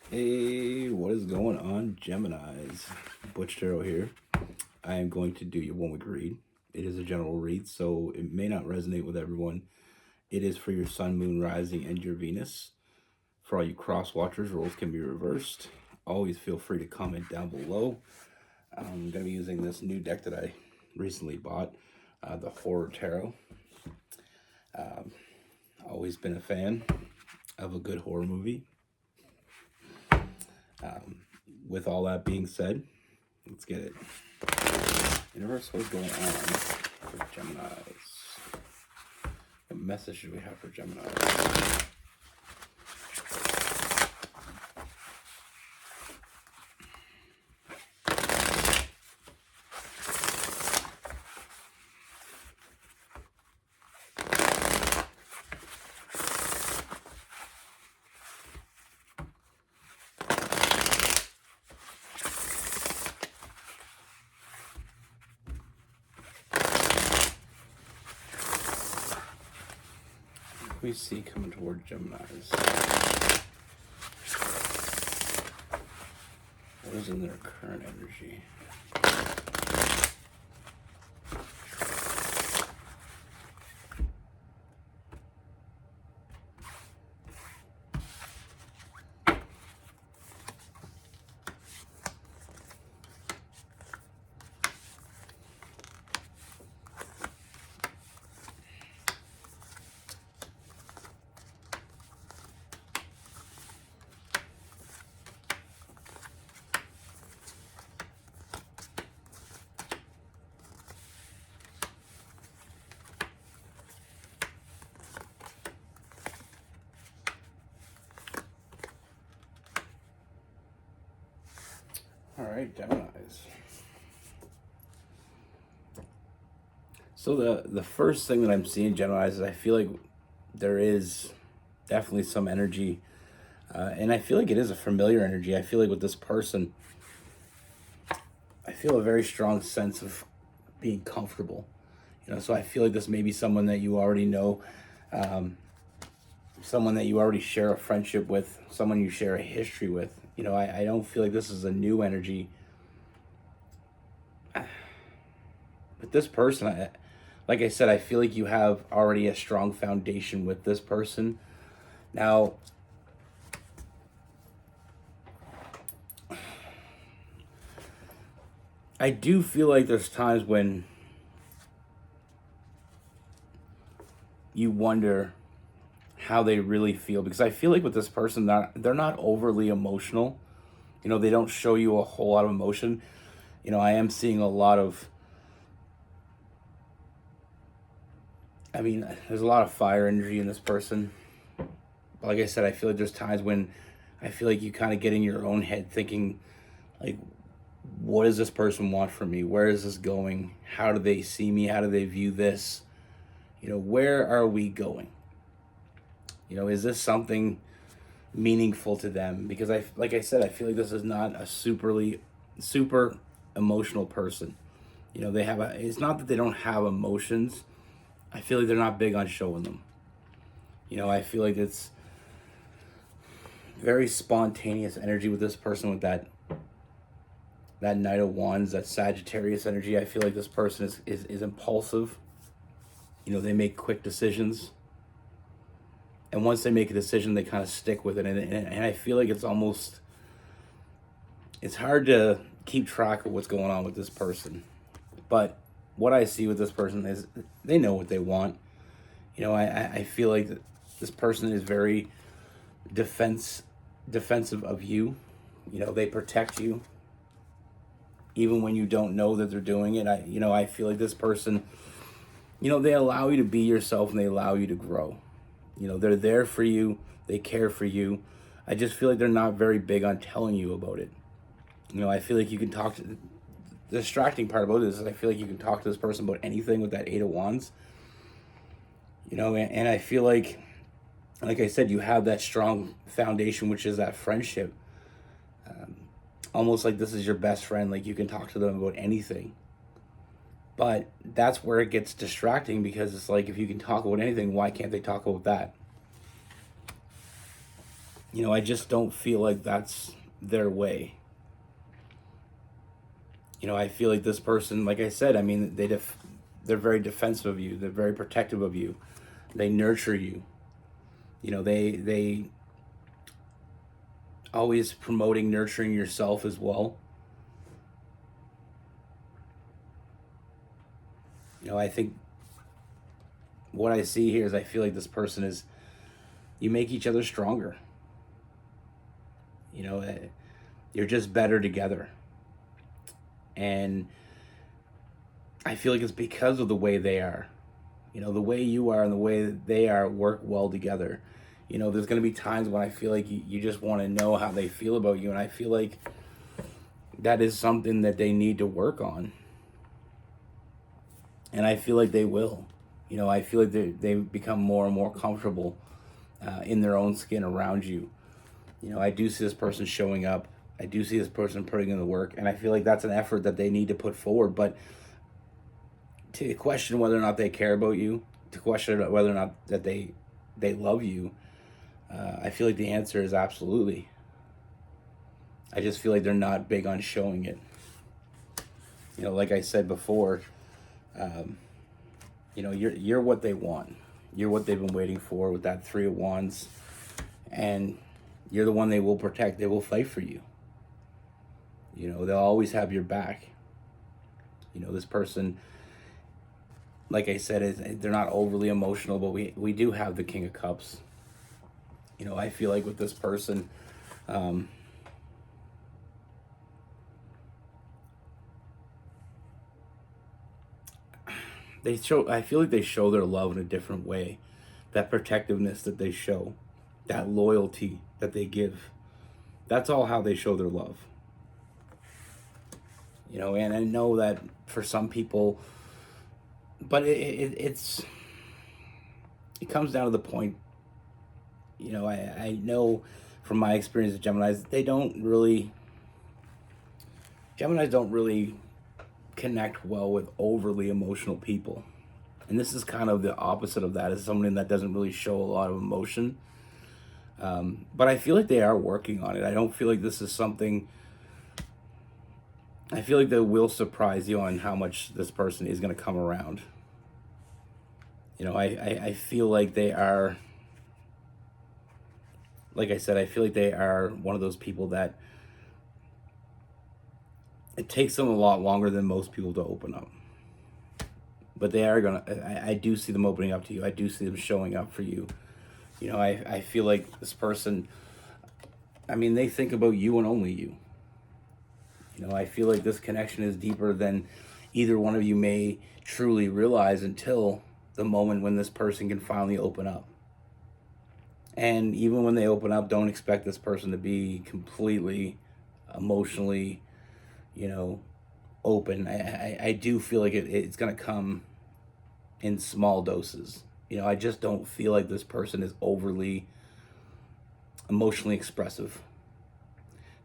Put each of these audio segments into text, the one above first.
Hey, what is going on, Geminis? Butch here. I am going to do your 1 week read. It is a general read, so it may not resonate with everyone. It is for your sun, moon, rising, and your Venus. For all you cross watchers, roles can be reversed. Always feel free to comment down below. I'm going to be using this new deck that I recently bought, the Horror Tarot. Always been a fan of a good horror movie. With all that being said, let's get it. Universe, what's going on for Geminis? What message do we have for Geminis? We see coming toward Geminis. What is in their current energy? All right, Geminis. So the first thing that I'm seeing, Geminis, is I feel like there is definitely some energy, and I feel like it is a familiar energy. I feel like with this person, I feel a very strong sense of being comfortable. So I feel like this may be someone that you already know, someone that you already share a friendship with, someone you share a history with. I don't feel like this is a new energy. With this person, like I said, I feel like you have already a strong foundation with this person. Now, I do feel like there's times when you wonder how they really feel, because I feel like with this person, they're not overly emotional. They don't show you a whole lot of emotion. I am seeing a lot of, there's a lot of fire energy in this person. But like I said, I feel like there's times when I feel like you kind of get in your own head thinking, like, what does this person want from me? Where is this going? How do they see me? How do they view this? Where are we going? Is this something meaningful to them? Because like I said, I feel like this is not a super emotional person. It's not that they don't have emotions. I feel like they're not big on showing them. I feel like it's very spontaneous energy with this person, with that Knight of Wands, that Sagittarius energy. I feel like this person is impulsive. They make quick decisions. And once they make a decision, they kind of stick with it. And I feel like it's hard to keep track of what's going on with this person. But what I see with this person is they know what they want. I feel like this person is very defensive of you. They protect you even when you don't know that they're doing it. I feel like this person, they allow you to be yourself and they allow you to grow. They're there for you. They care for you. I just feel like they're not very big on telling you about it. I feel like you can talk to, the distracting part about this is I feel like you can talk to this person about anything with that Eight of Wands. And I feel like I said, you have that strong foundation, which is that friendship. Almost like this is your best friend. Like you can talk to them about anything. But that's where it gets distracting, because it's like, if you can talk about anything, why can't they talk about that? I just don't feel like that's their way. I feel like this person, like I said, I mean, they're very defensive of you. They're very protective of you. They nurture you. They always promoting nurturing yourself as well. I think what I see here is I feel like this person is, you make each other stronger. You know, eh, you're just better together. And I feel like it's because of the way they are. The way you are and the way that they are work well together. There's going to be times when I feel like you just want to know how they feel about you. And I feel like that is something that they need to work on. And I feel like they will. I feel like they become more and more comfortable in their own skin around you. I do see this person showing up. I do see this person putting in the work. And I feel like that's an effort that they need to put forward. But to question whether or not they care about you, to question whether or not that they love you, I feel like the answer is absolutely. I just feel like they're not big on showing it. Like I said before, you're what they want. You're what they've been waiting for with that Three of Wands, and you're the one they will protect. They will fight for you. They'll always have your back. This person, like I said, they're not overly emotional, but we do have the King of Cups. I feel like with this person, I feel like they show their love in a different way. That protectiveness that they show, that loyalty that they give, that's all how they show their love. And I know that for some people, but it comes down to the point. I know from my experience with Geminis don't really connect well with overly emotional people. And this is kind of the opposite of that, is somebody that doesn't really show a lot of emotion. But I feel like they are working on it. I don't feel like this is something. I feel like they will surprise you on how much this person is going to come around. I feel like they are, like I said, I feel like they are one of those people that it takes them a lot longer than most people to open up. But they are going to, I do see them opening up to you. I do see them showing up for you. I feel like this person, I mean, they think about you and only you. I feel like this connection is deeper than either one of you may truly realize until the moment when this person can finally open up. And even when they open up, don't expect this person to be completely emotionally, open. I do feel like it's going to come in small doses. I just don't feel like this person is overly emotionally expressive.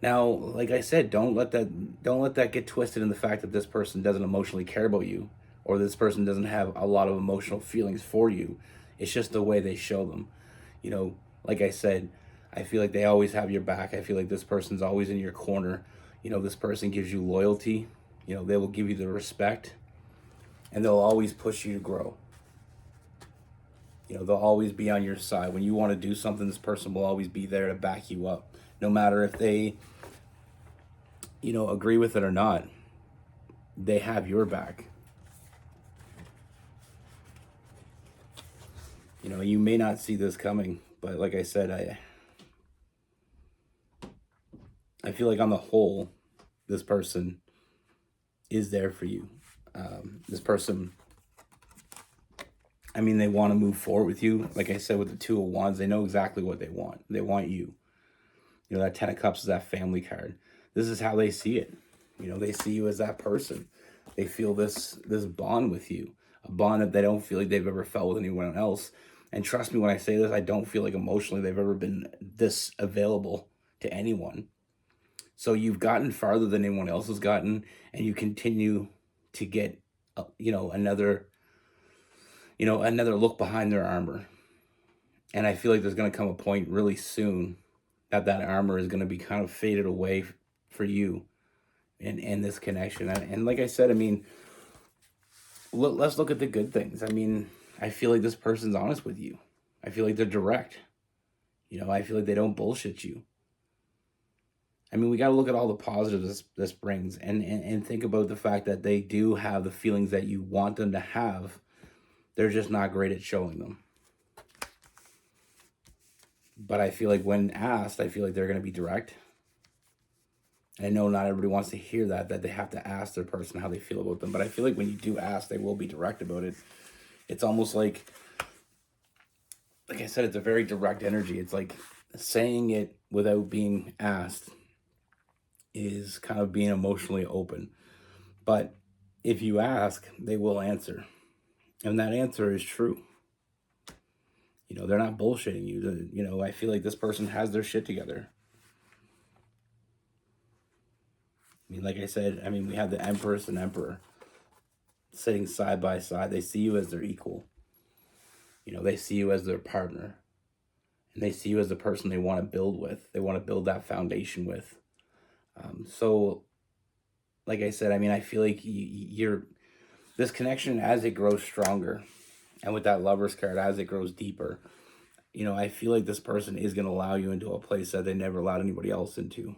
Now, like I said, don't let that get twisted in the fact that this person doesn't emotionally care about you, or this person doesn't have a lot of emotional feelings for you. It's just the way they show them. Like I said, I feel like they always have your back. I feel like this person's always in your corner. This person gives you loyalty. They will give you the respect, and they'll always push you to grow. They'll always be on your side. When you want to do something, this person will always be there to back you up. No matter if they, agree with it or not, they have your back. You may not see this coming, but like I said, I feel like on the whole, this person is there for you. This person, I mean, they want to move forward with you. Like I said, with the Two of Wands, they know exactly what they want. They want you. That Ten of Cups is that family card. This is how they see it. They see you as that person. They feel this bond with you, a bond that they don't feel like they've ever felt with anyone else. And trust me when I say this, I don't feel like emotionally they've ever been this available to anyone. So you've gotten farther than anyone else has gotten, and you continue to get, another look behind their armor. And I feel like there's going to come a point really soon that armor is going to be kind of faded away for you in this connection. And like I said, I mean, let's look at the good things. I mean, I feel like this person's honest with you. I feel like they're direct. I feel like they don't bullshit you. I mean, we got to look at all the positives this brings, and think about the fact that they do have the feelings that you want them to have. They're just not great at showing them. But I feel like when asked, I feel like they're going to be direct. And I know not everybody wants to hear that they have to ask their person how they feel about them. But I feel like when you do ask, they will be direct about it. It's almost like I said, it's a very direct energy. It's like saying it without being asked is kind of being emotionally open. But if you ask, they will answer. And that answer is true. They're not bullshitting you. I feel like this person has their shit together. I mean, like I said, we have the Empress and Emperor sitting side by side. They see you as their equal. They see you as their partner. And they see you as the person they want to build with. They want to build that foundation with. So, like I said, I feel like you're this connection, as it grows stronger, and with that Lover's card, as it grows deeper, I feel like this person is going to allow you into a place that they never allowed anybody else into.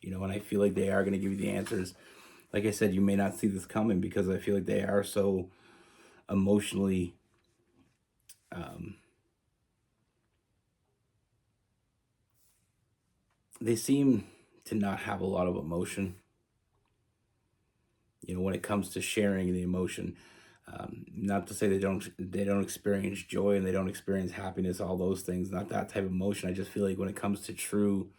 And I feel like they are going to give you the answers. Like I said, you may not see this coming because I feel like they are so emotionally they seem to not have a lot of emotion, when it comes to sharing the emotion. Not to say they don't experience joy and they don't experience happiness, all those things, not that type of emotion. I just feel like when it comes to true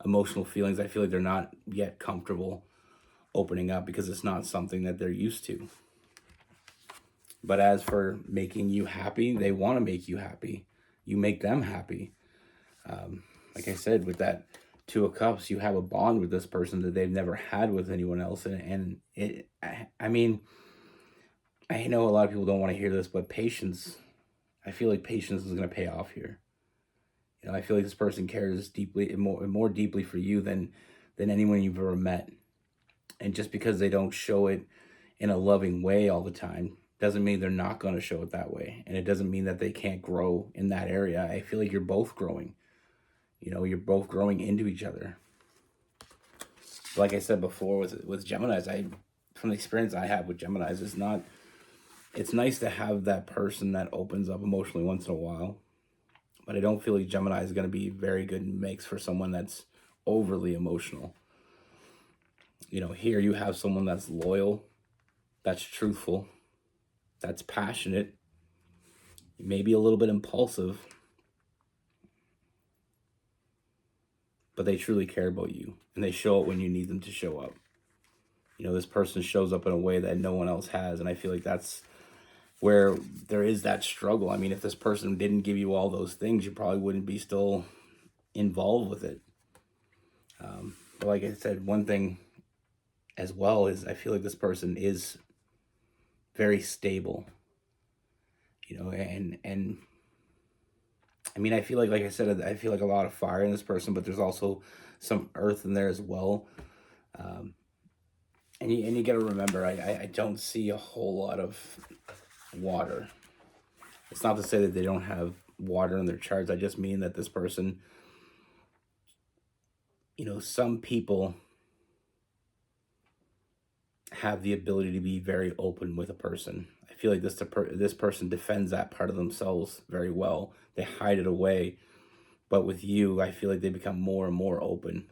emotional feelings, I feel like they're not yet comfortable opening up because it's not something that they're used to. But as for making you happy, they want to make you happy. You make them happy. Like I said, with that Two of Cups, you have a bond with this person that they've never had with anyone else. And I know a lot of people don't want to hear this, but patience, I feel like patience is going to pay off here. I feel like this person cares deeply and more deeply for you than anyone you've ever met. And just because they don't show it in a loving way all the time doesn't mean they're not going to show it that way. And it doesn't mean that they can't grow in that area. I feel like you're both growing. You're both growing into each other. Like I said before with Geminis, from the experience I have with Geminis, it's nice to have that person that opens up emotionally once in a while. But I don't feel like Gemini is going to be very good mix for someone that's overly emotional. Here you have someone that's loyal, that's truthful, that's passionate, maybe a little bit impulsive, but they truly care about you, and they show it when you need them to show up. This person shows up in a way that no one else has, and I feel like that's where there is that struggle. If this person didn't give you all those things, you probably wouldn't be still involved with it. But like I said, one thing as well is I feel like this person is very stable. And I feel like I said, I feel like a lot of fire in this person, but there's also some earth in there as well. And you got to remember, I don't see a whole lot of water. It's not to say that they don't have water in their charts. I just mean that this person, some people have the ability to be very open with a person. I feel like this person defends that part of themselves very well. They hide it away. But with you, I feel like they become more and more open.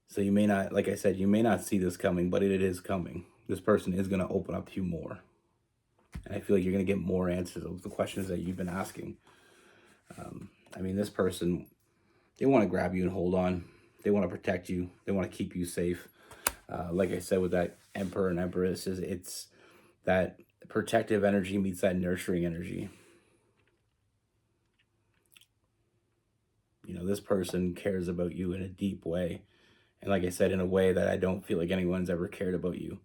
So you may not, like I said, you may not see this coming, but it is coming. This person is going to open up to you more. And I feel like you're going to get more answers of the questions that you've been asking. This person, they want to grab you and hold on. They want to protect you. They want to keep you safe. Like I said, with that Emperor and Empress, it's that protective energy meets that nurturing energy. This person cares about you in a deep way. And like I said, in a way that I don't feel like anyone's ever cared about you.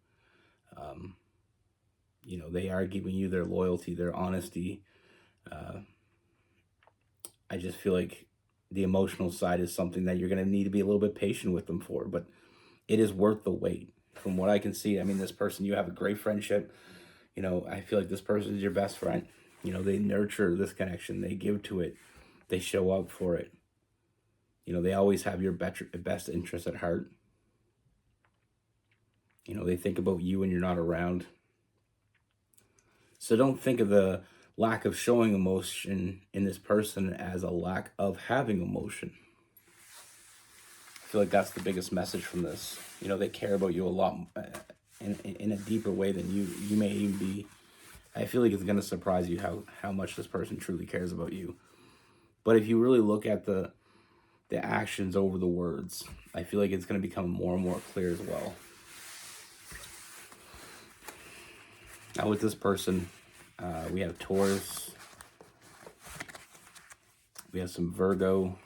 They are giving you their loyalty, their honesty. I just feel like the emotional side is something that you're going to need to be a little bit patient with them for, but it is worth the wait. From what I can see, I mean, this person, you have a great friendship. I feel like this person is your best friend. They nurture this connection, they give to it, they show up for it. They always have your best interest at heart. They think about you when you're not around. So don't think of the lack of showing emotion in this person as a lack of having emotion. I feel like that's the biggest message from this. They care about you a lot in a deeper way than you may even be. I feel like it's going to surprise you how much this person truly cares about you. But if you really look at the actions over the words, I feel like it's going to become more and more clear as well. Now with this person, we have Taurus, we have some Virgo,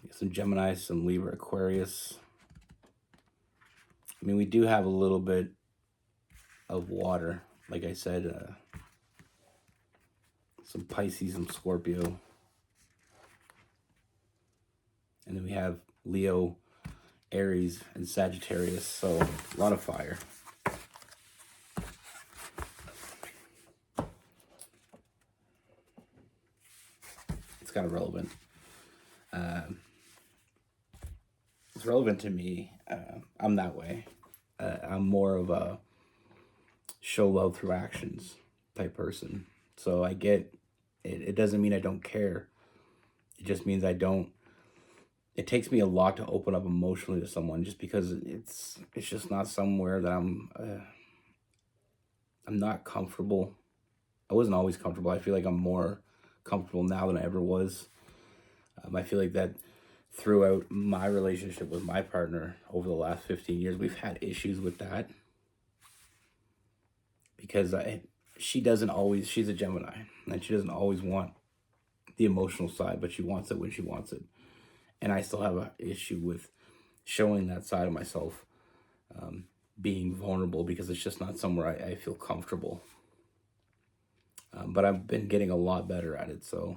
we have some Gemini, some Libra, Aquarius. I mean, we do have a little bit of water, like I said, some Pisces, some Scorpio. And then we have Leo, Aries, and Sagittarius, so a lot of fire. It's kind of relevant. It's relevant to me. I'm that way. I'm more of a show love through actions type person. So I get it. It doesn't mean I don't care. It just means I don't. It takes me a lot to open up emotionally to someone, just because it's just not somewhere that I'm not comfortable. I wasn't always comfortable. I feel like I'm more comfortable now than I ever was. I feel like that throughout my relationship with my partner over the last 15 years, we've had issues with that. Because she's a Gemini, and she doesn't always want the emotional side, but she wants it when she wants it. And I still have an issue with showing that side of myself, being vulnerable, because it's just not somewhere I feel comfortable. But I've been getting a lot better at it, so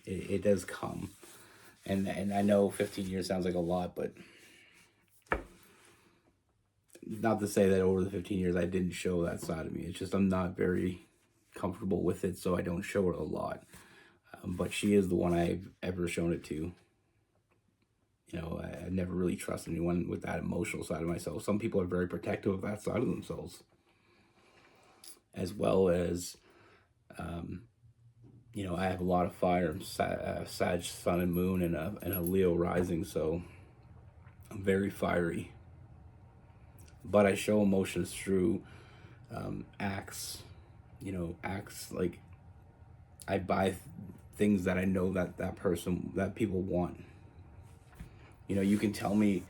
it does come. And I know 15 years sounds like a lot, but not to say that over the 15 years I didn't show that side of me. It's just I'm not very comfortable with it, so I don't show it a lot. But she is the one I've ever shown it to. I never really trust anyone with that emotional side of myself. Some people are very protective of that side of themselves. As well as, I have a lot of fire, Sag, Sun, and Moon, and a Leo rising, so I'm very fiery. But I show emotions through acts. Acts like I buy things that I know that people want. You can tell me,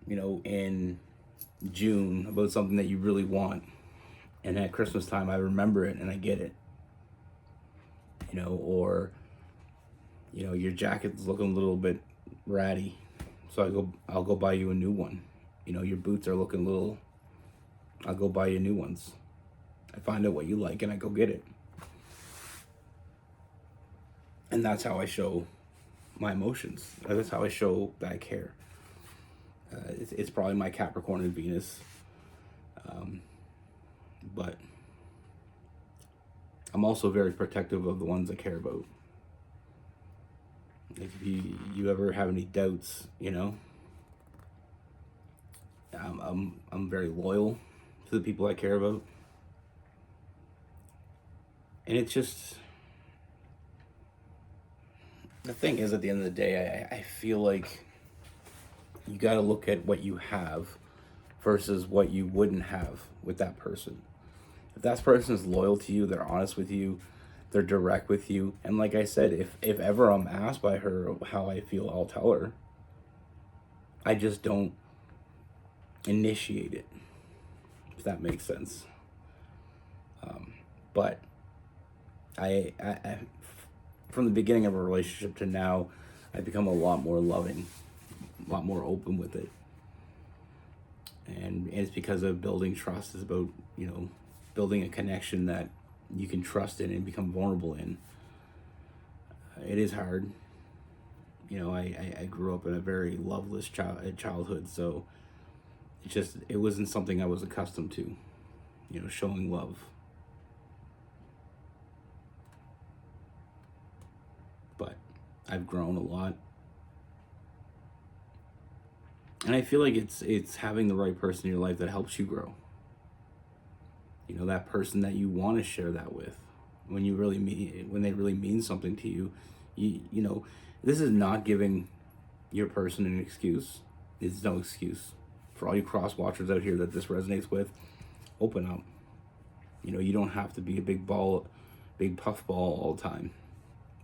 in June about something that you really want, and at Christmas time I remember it and I get it. Or your jacket's looking a little bit ratty, so I'll go buy you a new one. Your boots are looking a little, I'll go buy you new ones. I find out what you like and I go get it. And that's how I show my emotions. That's how I show that I care. It's probably my Capricorn and Venus. But I'm also very protective of the ones I care about. If you ever have any doubts, I'm very loyal to the people I care about. And it's just, the thing is, at the end of the day, I feel like you got to look at what you have versus what you wouldn't have with that person. If that person is loyal to you, they're honest with you, they're direct with you. And like I said, if ever I'm asked by her how I feel, I'll tell her. I just don't initiate it, if that makes sense. But I from the beginning of a relationship to now, I've become a lot more loving, a lot more open with it. And it's because of building trust. It's about, building a connection that you can trust in and become vulnerable in. it is hard. You know, I grew up in a very loveless childhood, so it wasn't something I was accustomed to, you know, showing love. But I've grown a lot. And I feel like it's having the right person in your life that helps you grow. You know, that person that you want to share that with when they really mean something to you. You know, this is not giving your person an excuse. It's no excuse. For all you cross watchers out here that this resonates with, open up. You know, you don't have to be a big puffball all the time.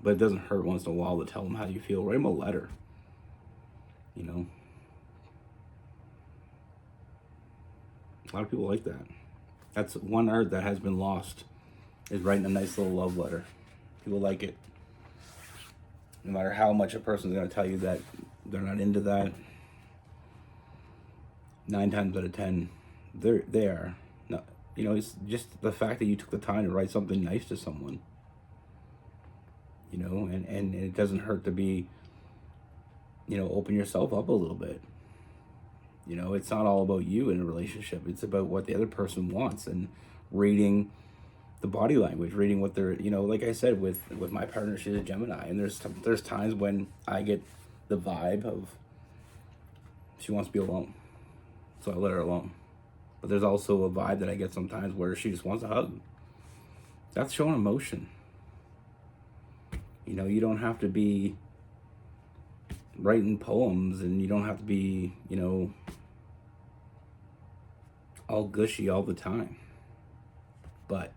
But it doesn't hurt once in a while to tell them how you feel. Write them a letter. You know, a lot of people like that. That's one art that has been lost, is writing a nice little love letter. People like it. No matter how much a person's going to tell you that they're not into that, 9 times out of 10, they are. No, you know, it's just the fact that you took the time to write something nice to someone. You know, and it doesn't hurt to be, you know, open yourself up a little bit. You know, it's not all about you in a relationship. It's about what the other person wants, and reading the body language, reading what they're, you know, like I said, with my partner, she's a Gemini, and there's times when I get the vibe of she wants to be alone, so I let her alone. But there's also a vibe that I get sometimes where she just wants a hug. That's showing emotion. You know, you don't have to be writing poems, and you don't have to be, you know, all gushy all the time. But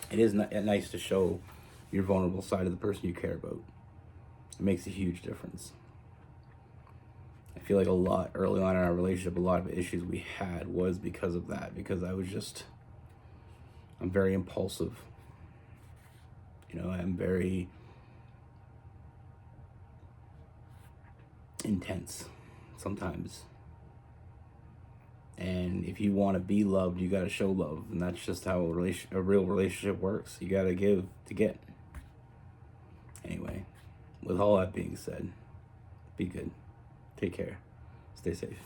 it is nice to show your vulnerable side of the person you care about. It makes a huge difference. I feel like a lot early on in our relationship, a lot of issues we had was because of that. Because I'm very impulsive. You know, I'm very intense sometimes. And if you want to be loved, you got to show love. And that's just how a real relationship works. You got to give to get. Anyway, with all that being said, be good. Take care. Stay safe.